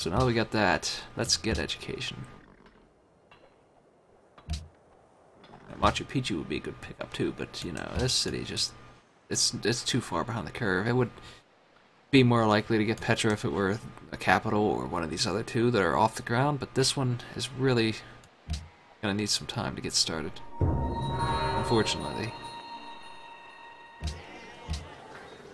So now that we got that, let's get education. Machu Picchu would be a good pickup too, but you know, this city just it's too far behind the curve. It would be more likely to get Petra if it were a capital or one of these other two that are off the ground, but this one is really gonna need some time to get started, unfortunately.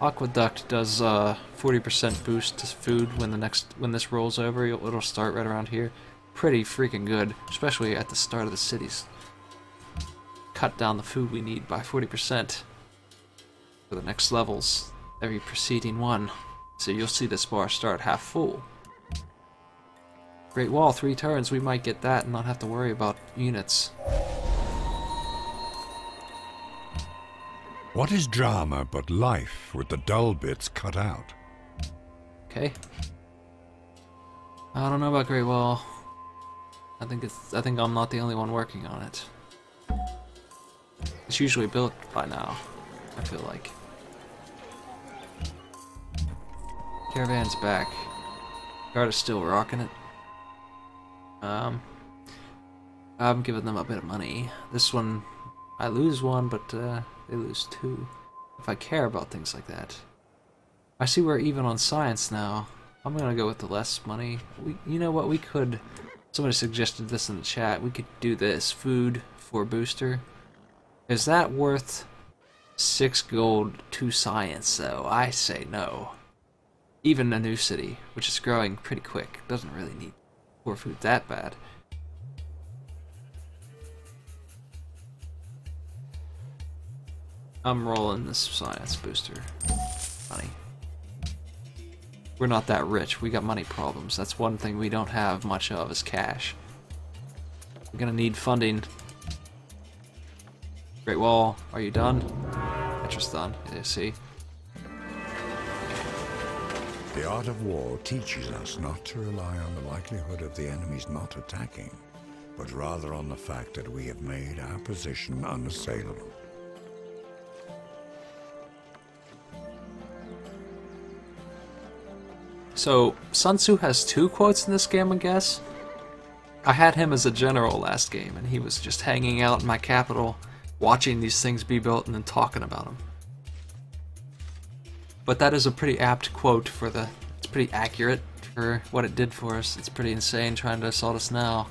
Aqueduct does 40% boost to food when this rolls over. It'll start right around here. Pretty freaking good, especially at the start of the cities. Cut down the food we need by 40% for the next levels, every preceding one. So you'll see this bar start half full. Great Wall, 3 turns, we might get that and not have to worry about units. What is drama but life with the dull bits cut out? Okay. I don't know about Great Wall. I think I'm not the only one working on it. It's usually built by now, I feel like. Caravan's back. Guard is still rocking it. I'm giving them a bit of money. This one, I lose one, but they lose 2. If I care about things like that. I see we're even on science now. I'm gonna go with the less money. You know what, we could... Somebody suggested this in the chat. We could do this. Food for booster. Is that worth 6 gold to science, though? I say no. Even a new city, which is growing pretty quick, doesn't really need poor food that bad. I'm rolling this science booster. Money. We're not that rich. We got money problems. That's one thing we don't have much of is cash. We're gonna need funding. Great Wall, are you done? Petra's done. Yeah, see? The art of war teaches us not to rely on the likelihood of the enemies not attacking, but rather on the fact that we have made our position unassailable. So, Sun Tzu has 2 quotes in this game, I guess? I had him as a general last game, and he was just hanging out in my capital, watching these things be built and then talking about them. But that is a pretty apt quote for the... It's pretty accurate for what it did for us. It's pretty insane trying to assault us now.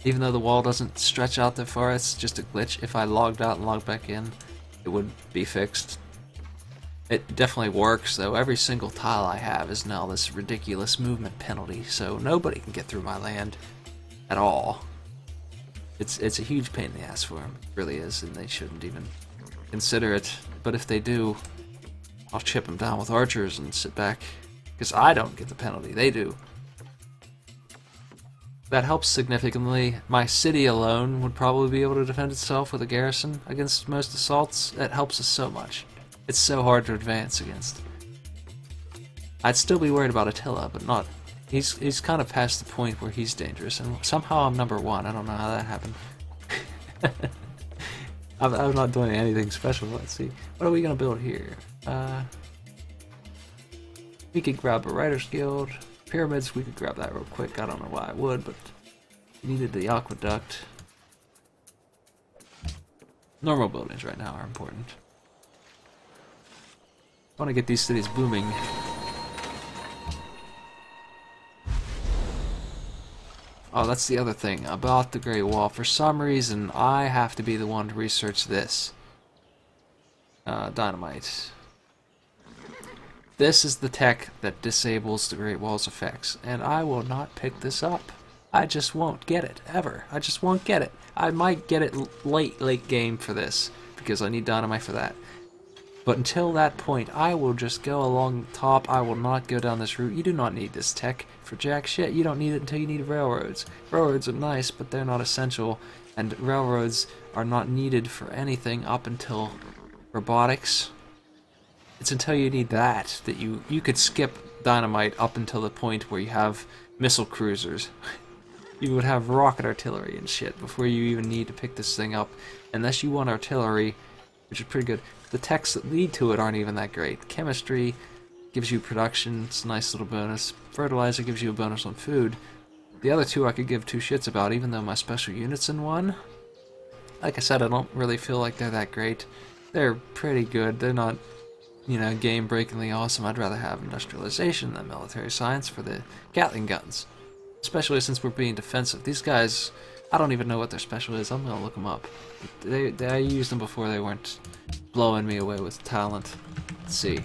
Even though the wall doesn't stretch out that far, it's just a glitch. If I logged out and logged back in, it would be fixed. It definitely works, though. Every single tile I have is now this ridiculous movement penalty, so nobody can get through my land at all. It's a huge pain in the ass for them. It really is, and they shouldn't even consider it. But if they do, I'll chip them down with archers and sit back, because I don't get the penalty, they do. That helps significantly. My city alone would probably be able to defend itself with a garrison against most assaults. That helps us so much. It's so hard to advance against. I'd still be worried about Attila, but not... He's kind of past the point where he's dangerous, and somehow I'm number 1. I don't know how that happened. I'm not doing anything special. Let's see. What are we gonna build here? We could grab a Writer's Guild. Pyramids, we could grab that real quick. I don't know why I would, but we needed the aqueduct. Normal buildings right now are important. I want to get these cities booming. Oh, that's the other thing about the Great Wall. For some reason, I have to be the one to research this. Dynamite. This is the tech that disables the Great Wall's effects, and I will not pick this up. I just won't get it, ever. I just won't get it. I might get it late game for this, because I need dynamite for that. But until that point, I will just go along the top. I will not go down this route. You do not need this tech for jack shit. You don't need it until you need railroads. Railroads are nice, but they're not essential. And railroads are not needed for anything up until robotics. It's until you need that you could skip dynamite up until the point where you have missile cruisers. You would have rocket artillery and shit before you even need to pick this thing up. Unless you want artillery, which is pretty good. The techs that lead to it aren't even that great. Chemistry gives you production, it's a nice little bonus. Fertilizer gives you a bonus on food. The other two I could give two shits about, even though my special unit's in one. Like I said, I don't really feel like they're that great. They're pretty good. They're not, you know, game-breakingly awesome. I'd rather have industrialization than military science for the Gatling guns. Especially since we're being defensive. These guys, I don't even know what their special is. I'm gonna look them up. I used them before. They weren't blowing me away with talent. Let's see.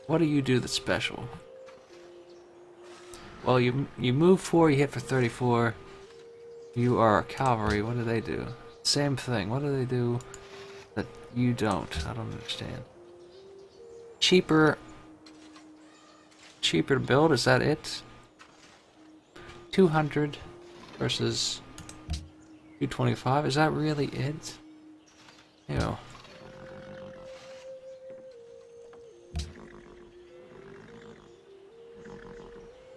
What do you do that's special? Well, you move 4, you hit for 34. You are a cavalry. What do they do? Same thing. What do they do that you don't? I don't understand. Cheaper to build, is that it? 200 versus 225, is that really it? Ew.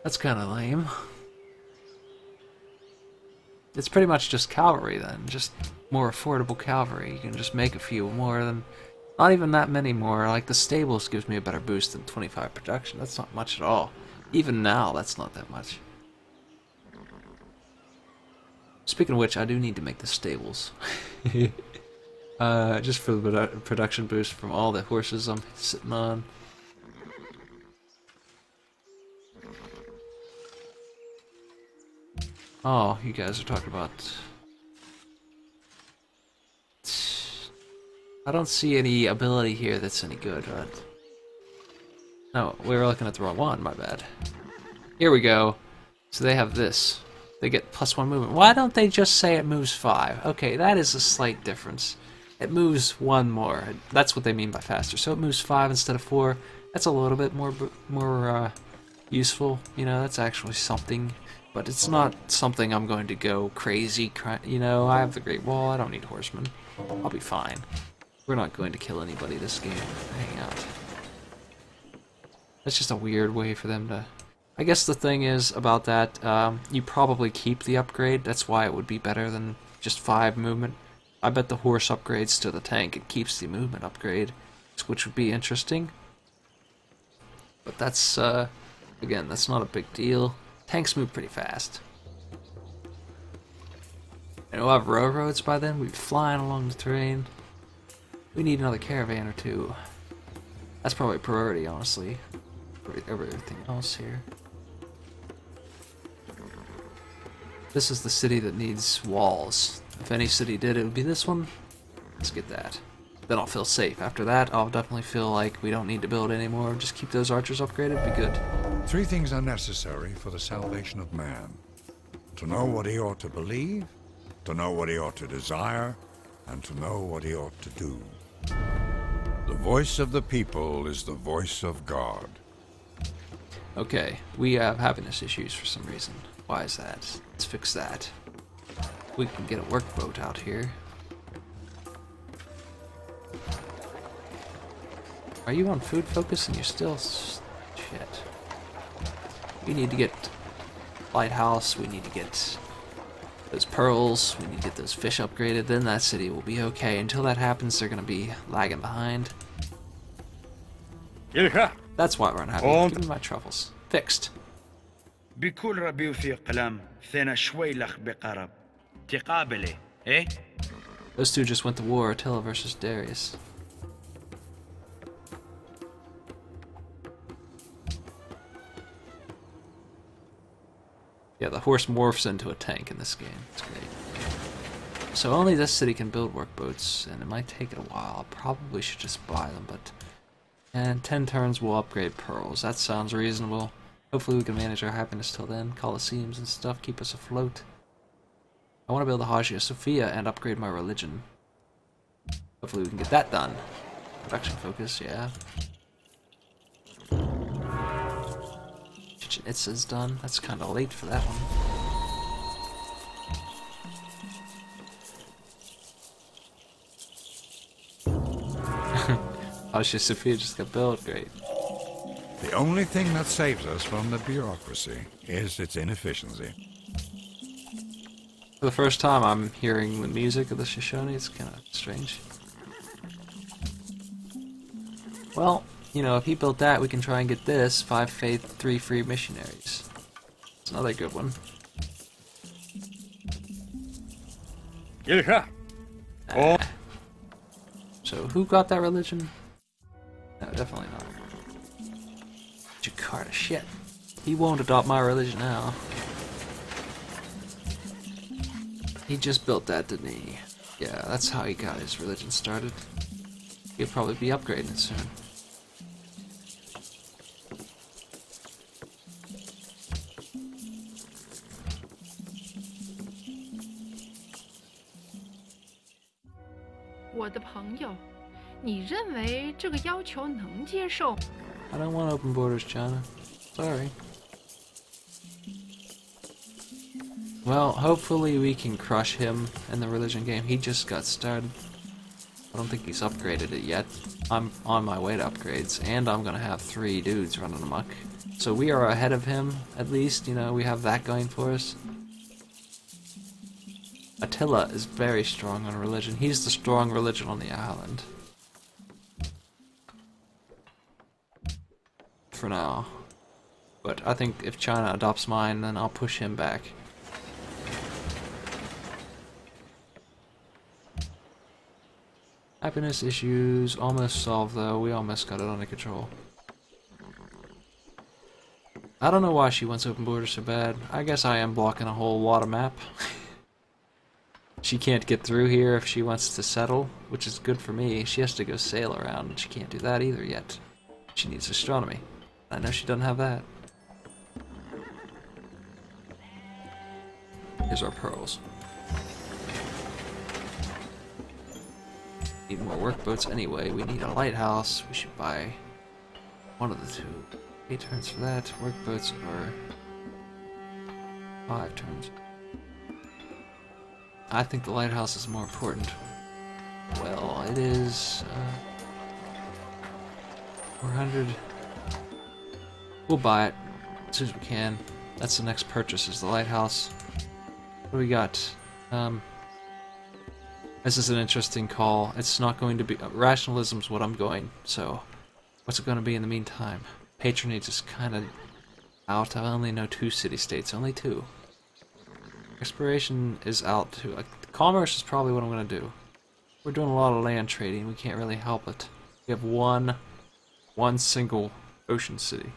That's kind of lame. It's pretty much just cavalry then, just more affordable cavalry. You can just make a few more than, not even that many more. Like the stables gives me a better boost than 25 production. That's not much at all. Even now, that's not that much. Speaking of which, I do need to make the stables. Just for the production boost from all the horses I'm sitting on. Oh, you guys are talking about... I don't see any ability here that's any good, but... No, we were looking at the wrong one, my bad. Here we go. So they have this. They get +1 movement. Why don't they just say it moves 5? Okay, that is a slight difference. It moves 1 more. That's what they mean by faster. So it moves 5 instead of 4. That's a little bit more useful. You know, that's actually something. But it's not something I'm going to go crazy. You know, I have the Great Wall. I don't need horsemen. I'll be fine. We're not going to kill anybody this game. Hang out. That's just a weird way for them to... I guess the thing is about that, you probably keep the upgrade. That's why it would be better than just 5 movement. I bet the horse upgrades to the tank. It keeps the movement upgrade, which would be interesting. But that's, again, that's not a big deal. Tanks move pretty fast. And we'll have railroads by then. We'll be flying along the terrain. We need another caravan or 2. That's probably a priority, honestly, over everything else here. This is the city that needs walls. If any city did, it would be this one. Let's get that. Then I'll feel safe. After that, I'll definitely feel like we don't need to build anymore. Just keep those archers upgraded, be good. 3 things are necessary for the salvation of man. To know what he ought to believe, to know what he ought to desire, and to know what he ought to do. The voice of the people is the voice of God. Okay, we have happiness issues for some reason. Why is that? Let's fix that. We can get a workboat out here. Are you on food focus and you're still... shit. We need to get lighthouse, we need to get those pearls, we need to get those fish upgraded, then that city will be okay. Until that happens, they're gonna be lagging behind. That's why we're unhappy. Give me my truffles. Fixed. بكل ربي وفي قلم ثنا شوي لخ بقرب تقابله eh? Those two just went to war, Attila versus Darius. Yeah, the horse morphs into a tank in this game. It's great. So only this city can build workboats, and it might take it a while. I probably should just buy them, but... And 10 turns will upgrade pearls. That sounds reasonable. Hopefully we can manage our happiness till then. Colosseums and stuff, keep us afloat. I want to build a Hagia Sophia and upgrade my religion. Hopefully we can get that done. Production focus, yeah. Chichen Itza's done. That's kind of late for that one. Hagia Sophia just got built, great. The only thing that saves us from the bureaucracy is its inefficiency. For the first time I'm hearing the music of the Shoshone, it's kind of strange. Well, you know, if he built that, we can try and get this. 5 faith, 3 free missionaries. It's another good one. Yeah. Ah. So, who got that religion? No, definitely not. Jakarta, shit. He won't adopt my religion now. He just built that, didn't he? Yeah, that's how he got his religion started. He'll probably be upgrading it soon. I don't want open borders, China. Sorry. Well, hopefully we can crush him in the religion game. He just got started. I don't think he's upgraded it yet. I'm on my way to upgrades, and I'm gonna have 3 dudes running amok. So we are ahead of him, at least, you know, we have that going for us. Attila is very strong on religion. He's the strong religion on the island. For now. But I think if China adopts mine, then I'll push him back. Happiness issues almost solved though. We almost got it under control. I don't know why she wants open borders so bad. I guess I am blocking a whole water map. She can't get through here if she wants to settle, which is good for me. She has to go sail around, and she can't do that either yet. She needs astronomy. I know she doesn't have that. Here's our pearls. Need more workboats anyway. We need a lighthouse. We should buy one of the 2. 8 turns for that. Workboats are 5 turns. I think the lighthouse is more important. Well, it is 400. We'll buy it as soon as we can. That's the next purchase, is the lighthouse. What do we got? This is an interesting call. It's not going to be... rationalism's what I'm going, so... what's it going to be in the meantime? Patronage is kind of out. I only know 2 city-states. Only 2. Exploration is out too. Commerce is probably what I'm going to do. We're doing a lot of land trading. We can't really help it. We have one single ocean city.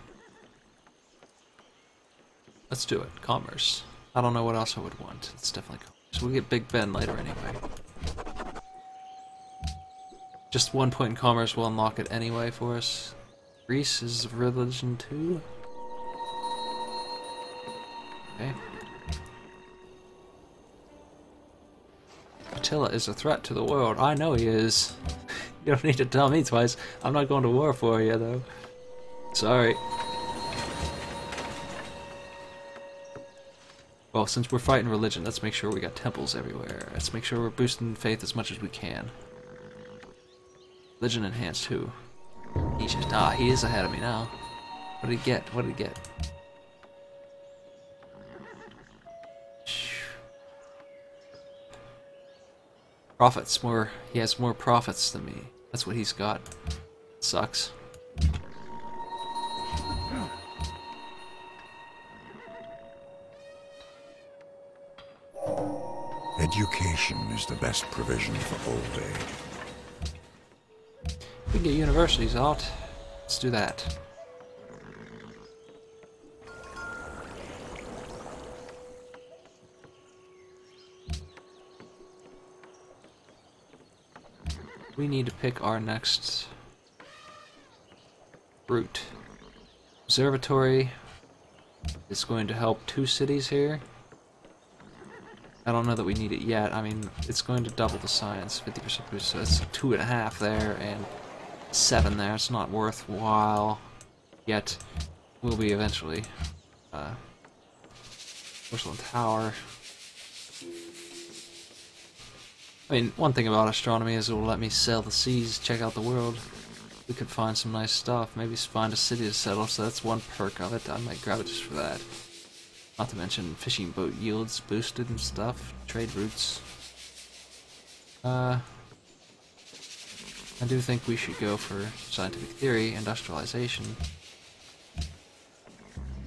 Let's do it. Commerce. I don't know what else I would want. It's definitely commerce. We'll get Big Ben later anyway. Just 1 point in commerce will unlock it anyway for us. Greece is religion 2. Okay. Attila is a threat to the world. I know he is. You don't need to tell me twice. I'm not going to war for you, though. Sorry. Well, since we're fighting religion, let's make sure we got temples everywhere. Let's make sure we're boosting faith as much as we can. Religion enhanced who? He just... ah, he is ahead of me now. What did he get? What did he get? Profits, more... he has more profits than me. That's what he's got. Sucks. Education is the best provision for old age. We can get universities out. Let's do that. We need to pick our next route. Observatory is going to help 2 cities here. I don't know that we need it yet. I mean, it's going to double the science, 50% boost, so it's 2.5 there and 7 there. It's not worthwhile yet. Will be eventually. Porcelain Tower. I mean, one thing about astronomy is it will let me sail the seas, check out the world. We could find some nice stuff. Maybe find a city to settle, so that's one perk of it. I might grab it just for that. Not to mention fishing boat yields boosted and stuff. Trade routes. I do think we should go for scientific theory, industrialization.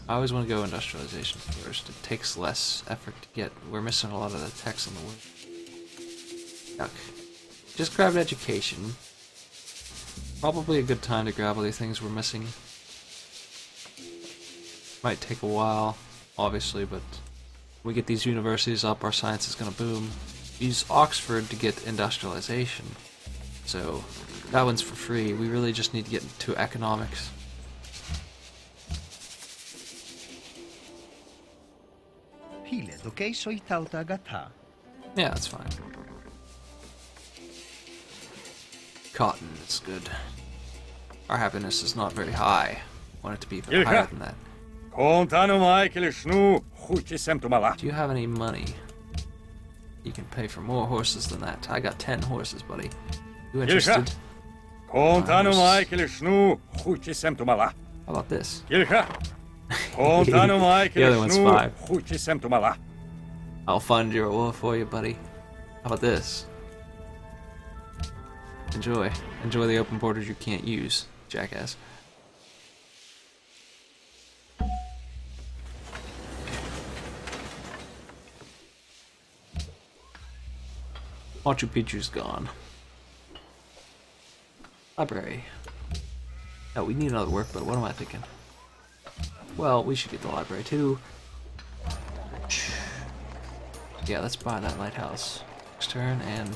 I always want to go industrialization first. It takes less effort to get. We're missing a lot of the text on the word. Yuck. Just grabbed education. Probably a good time to grab all the things we're missing. Might take a while, obviously, but when we get these universities up, our science is going to boom. Use Oxford to get industrialization. So that one's for free. We really just need to get into economics. Yeah, that's fine. Cotton is good. Our happiness is not very high. Want it to be higher than that. Do you have any money? You can pay for more horses than that. I got 10 horses, buddy. You interested? How about this? The other one's 5. I'll fund your war for you, buddy. How about this? Enjoy. Enjoy the open borders you can't use, jackass. Machu Picchu's gone. Library. Oh, we need another work, but what am I thinking? Well, we should get the library too. Yeah, let's buy that lighthouse. Next turn, and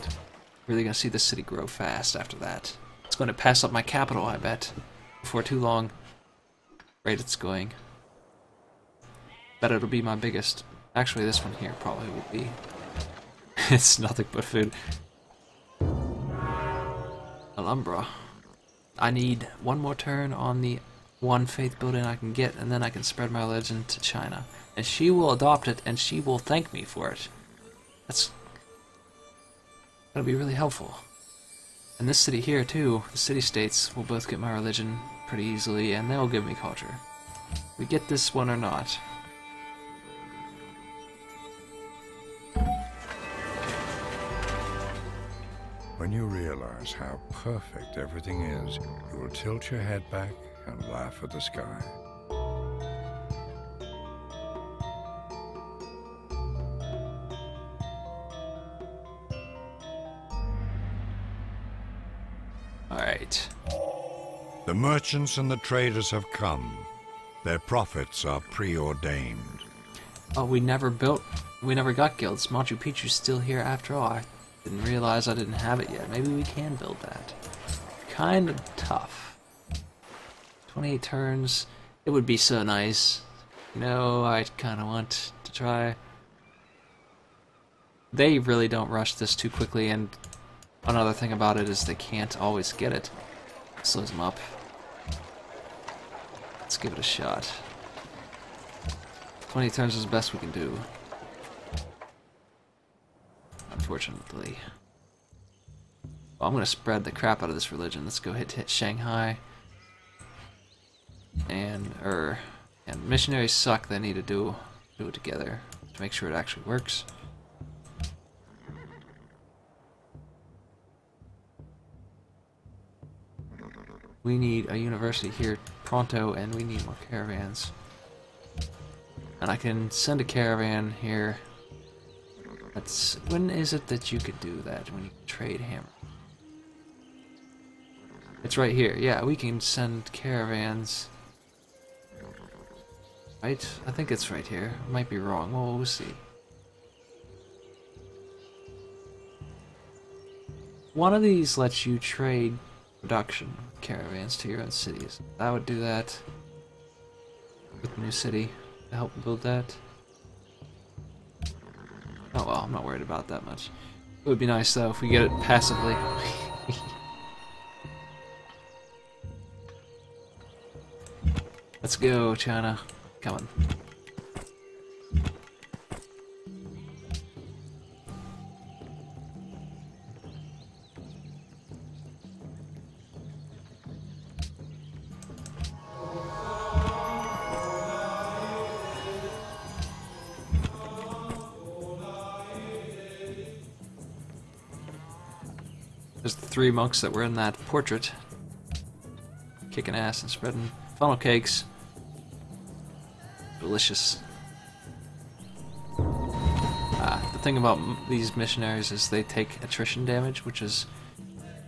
really gonna see the city grow fast after that. It's going to pass up my capital, I bet, before too long. Rate it's going. Bet it'll be my biggest. Actually, this one here probably will be. It's nothing but food. Alhambra. I need one more turn on the one faith building I can get, and then I can spread my religion to China. And she will adopt it, and she will thank me for it. That's gonna be really helpful. And this city here, too, the city-states will both get my religion pretty easily, and they'll give me culture. We get this one or not. When you realize how perfect everything is, you will tilt your head back and laugh at the sky. Alright. The merchants and the traders have come. Their profits are preordained. Oh, we never got guilds. Machu Picchu's still here after all. I didn't realize I didn't have it yet. Maybe we can build that. Kind of tough. 28 turns. It would be so nice. You know, I kind of want to try. They really don't rush this too quickly, and another thing about it is they can't always get it. It slows them up. Let's give it a shot. 20 turns is the best we can do. Unfortunately. Well, I'm gonna spread the crap out of this religion. Let's go hit Shanghai. And missionaries suck. They need to do it together to make sure it actually works. We need a university here pronto, and we need more caravans. And I can send a caravan here. When is it that you could do that? When you trade hammer? It's right here. Yeah, we can send caravans. Right? I think it's right here. I might be wrong. Well, we'll see. One of these lets you trade production caravans to your own cities. I would do that with the new city to help build that. Oh well, I'm not worried about that much. It would be nice though if we get it passively. Let's go, China. Come on. There's the 3 monks that were in that portrait. Kicking ass and spreading funnel cakes. Delicious. The thing about these missionaries is they take attrition damage, which is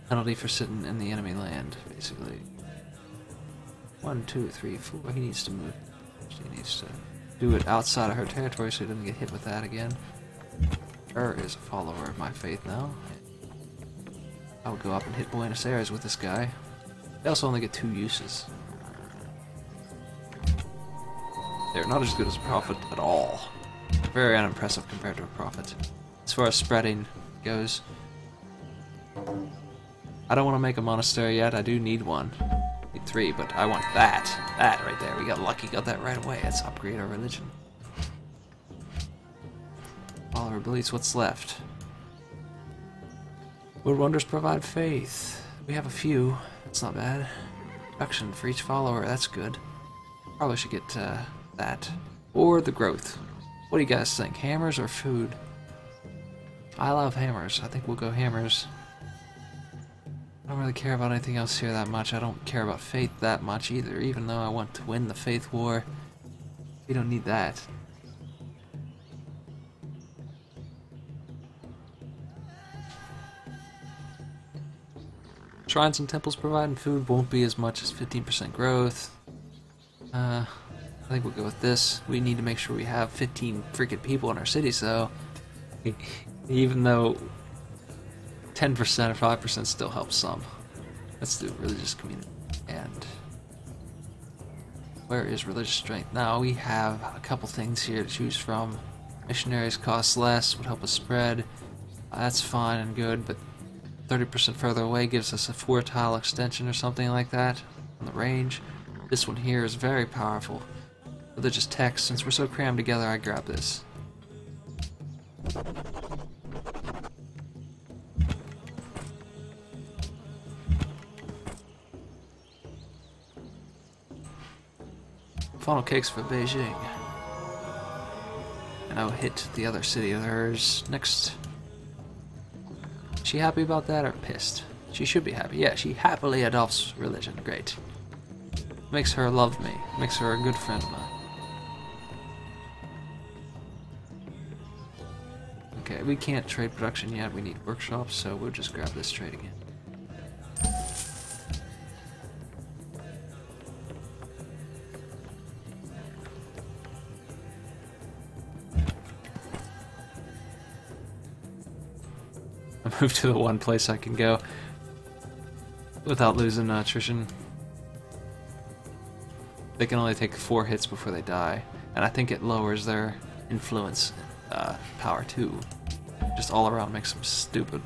penalty for sitting in the enemy land, basically. 1, 2, 3, 4. He needs to move. She needs to do it outside of her territory so he doesn't get hit with that again. Her is a follower of my faith now. I would go up and hit Buenos Aires with this guy. They also only get 2 uses. They're not as good as a prophet at all. Very unimpressive compared to a prophet. As far as spreading goes, I don't want to make a monastery yet. I do need one. Need 3, but I want that. That right there. We got lucky. Got that right away. Let's upgrade our religion. Follower beliefs. What's left? Would wonders provide faith? We have a few. That's not bad. Production for each follower. That's good. Probably should get that. Or the growth. What do you guys think? Hammers or food? I love hammers. I think we'll go hammers. I don't really care about anything else here that much. I don't care about faith that much either, even though I want to win the faith war. We don't need that. Shrines and temples providing food won't be as much as 15% growth. I think we'll go with this. We need to make sure we have 15 freaking people in our city, so even though 10% or 5% still helps some. Let's do religious community. And where is religious strength? Now we have a couple things here to choose from. Missionaries cost less, would help us spread. That's fine and good, but 30% further away gives us a 4-tile extension or something like that on the range. This one here is very powerful. Religious text, since we're so crammed together, I grab this. Funnel cakes for Beijing. And I'll hit the other city of hers next. Is she happy about that or pissed? She should be happy. Yeah, she happily adopts religion. Great. Makes her love me. Makes her a good friend of mine. Okay, we can't trade production yet. We need workshops, so we'll just grab this trade again. I moved to the one place I can go without losing attrition. They can only take 4 hits before they die, and I think it lowers their influence power too. Just all around makes them stupid.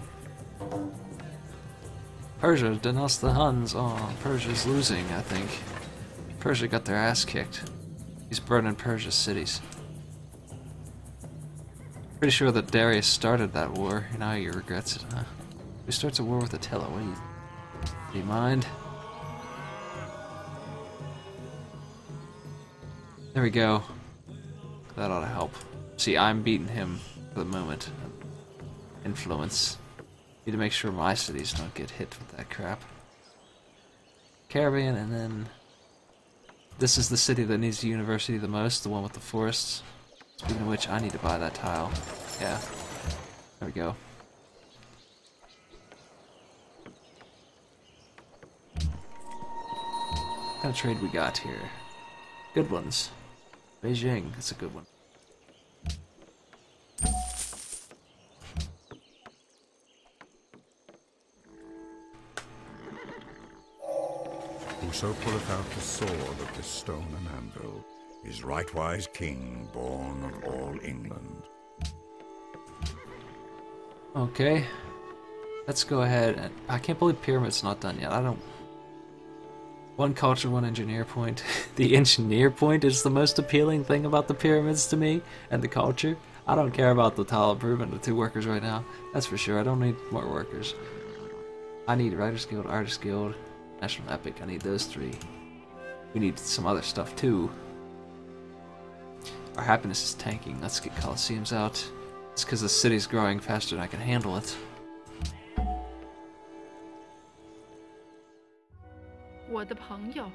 Persia denounced the Huns. Oh, Persia's losing, I think. Persia got their ass kicked. He's burning Persia's cities. Pretty sure that Darius started that war. Now he regrets it, huh? Who starts a war with Attila? What do you mind? There we go. That ought to help. See, I'm beating him for the moment. Influence. Need to make sure my cities don't get hit with that crap. Caribbean, and then this is the city that needs the university the most, the one with the forests. Speaking of which, I need to buy that tile. Yeah. There we go. What kind of trade we got here? Good ones. Beijing, that's a good one. Whoso pulleth out the sword of this stone and anvil is rightwise king, born of all England. Okay. Let's go ahead and... I can't believe Pyramid's not done yet. I don't... One culture, one engineer point. The engineer point is the most appealing thing about the pyramids to me, and the culture. I don't care about the tile improvement of 2 workers right now. That's for sure. I don't need more workers. I need Writers Guild, Artists Guild, National Epic. I need those 3. We need some other stuff too. Our happiness is tanking. Let's get Colosseums out. It's because the city's growing faster than I can handle it. 我的朋友，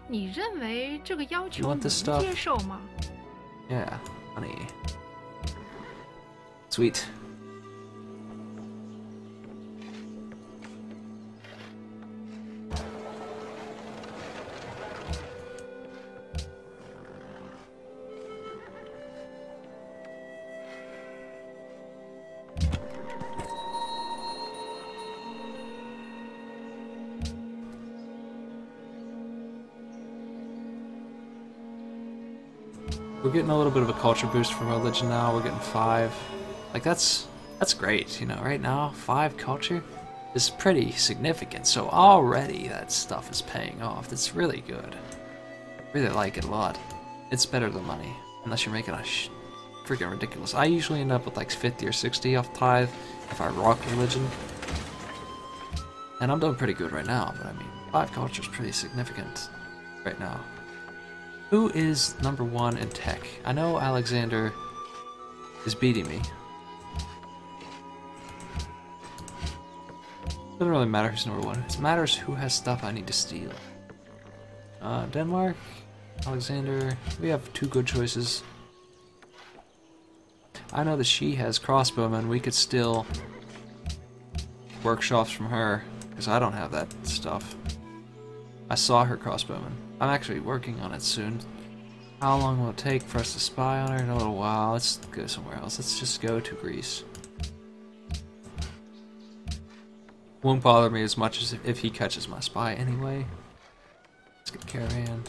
你认为这个要 You 求 want 能 this stuff? 接受吗？ Yeah, honey. Sweet. We're getting a little bit of a culture boost from religion now. We're getting 5. Like that's great, you know. Right now, 5 culture is pretty significant. So already that stuff is paying off. That's really good. Really like it a lot. It's better than money, unless you're making a freaking ridiculous. I usually end up with like 50 or 60 off tithe if I rock religion, and I'm doing pretty good right now. But I mean, 5 culture is pretty significant right now. Who is number 1 in tech? I know Alexander is beating me. Doesn't really matter who's number 1. It matters who has stuff I need to steal. Denmark, Alexander. We have 2 good choices. I know that she has crossbowmen. We could steal workshops from her, because I don't have that stuff. I saw her crossbowman. I'm actually working on it soon. How long will it take for us to spy on her? In a little while. Let's go somewhere else. Let's just go to Greece. Won't bother me as much as if he catches my spy anyway. Let's get caravan.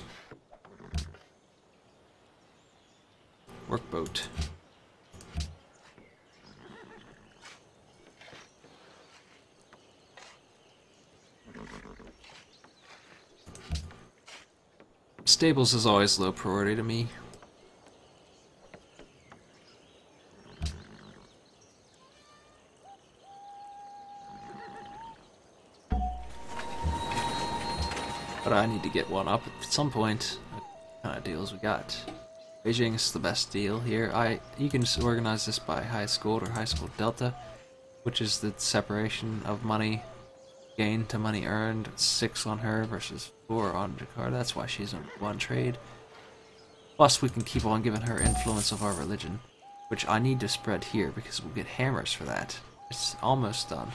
Workboat. Stables is always low priority to me. But I need to get one up at some point. What kind of deals we got? Beijing's the best deal here. You can just organize this by high school or high school delta, which is the separation of money gained to money earned. 6 on her versus 4 on Jakarta. That's why she's in 1 trade. Plus we can keep on giving her influence of our religion, which I need to spread here because we'll get hammers for that. It's almost done.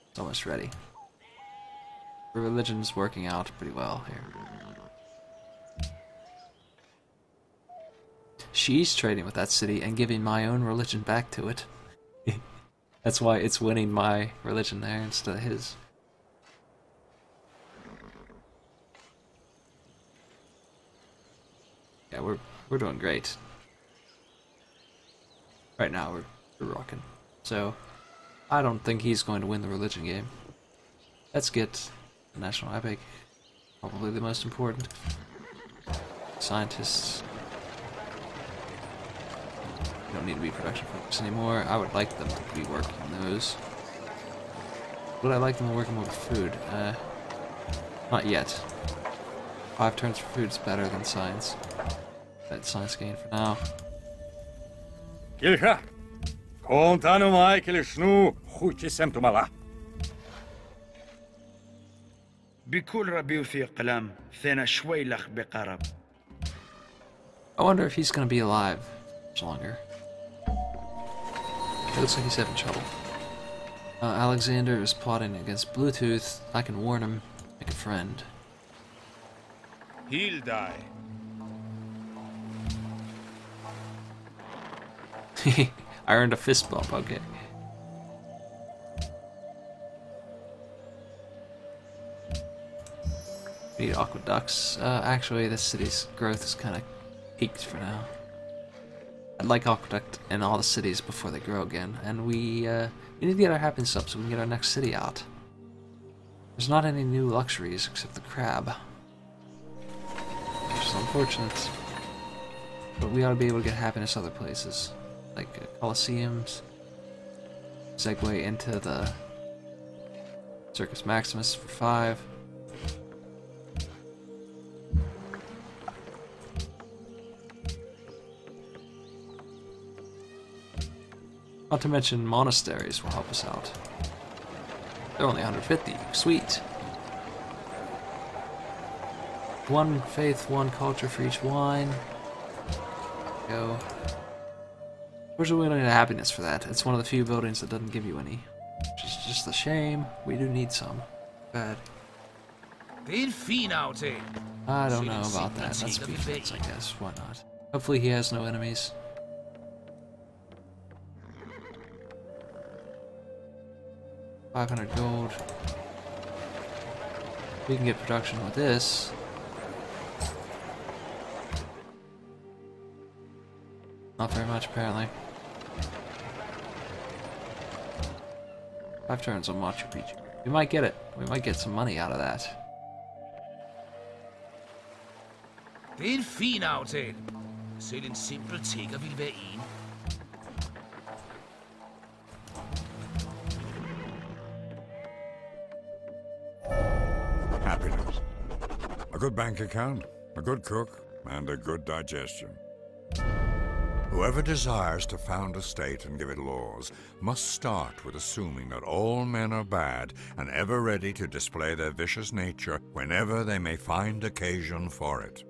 It's almost ready. The religion's working out pretty well here. She's trading with that city and giving my own religion back to it. That's why it's winning my religion there instead of his. Yeah, we're doing great. Right now we're rocking. So I don't think he's going to win the religion game. Let's get the national epic. Probably the most important. Scientists. You don't need to be production focused anymore. I would like them to be working on those. Would I like them working with food? Not yet. 5 turns for food is better than science. That science gain for now. Kilha, kontanu mai kilishnu huchi semtumala. بكل ربي وفي قلم ثنا شوي لخ بقرب. I wonder if he's gonna be alive much longer. It looks like he's having trouble. Alexander is plotting against Bluetooth. I can warn him, make a friend. He'll die. I earned a fist bump, okay. We need aqueducts. Actually, this city's growth is kind of peaked for now. I'd like aqueduct in all the cities before they grow again, and we need to get our happiness up so we can get our next city out. There's not any new luxuries except the crab, which is unfortunate. But we ought to be able to get happiness other places, like Colosseums. Segue into the Circus Maximus for 5. Not to mention monasteries will help us out. They're only 150. Sweet. 1 faith, 1 culture for each wine. Go. Unfortunately, we don't need a happiness for that. It's one of the few buildings that doesn't give you any. Which is just a shame. We do need some. Bad. I don't know about that. That's defense, I guess. Why not? Hopefully he has no enemies. $500 gold. We can get production with this. Not very much, apparently. 5 turns on Machu Picchu. We might get it. We might get some money out of that. Det er en fin aftale. Selv en simpel tigger ville være en. Happiness. A good bank account, a good cook, and a good digestion. Whoever desires to found a state and give it laws must start with assuming that all men are bad and ever ready to display their vicious nature whenever they may find occasion for it.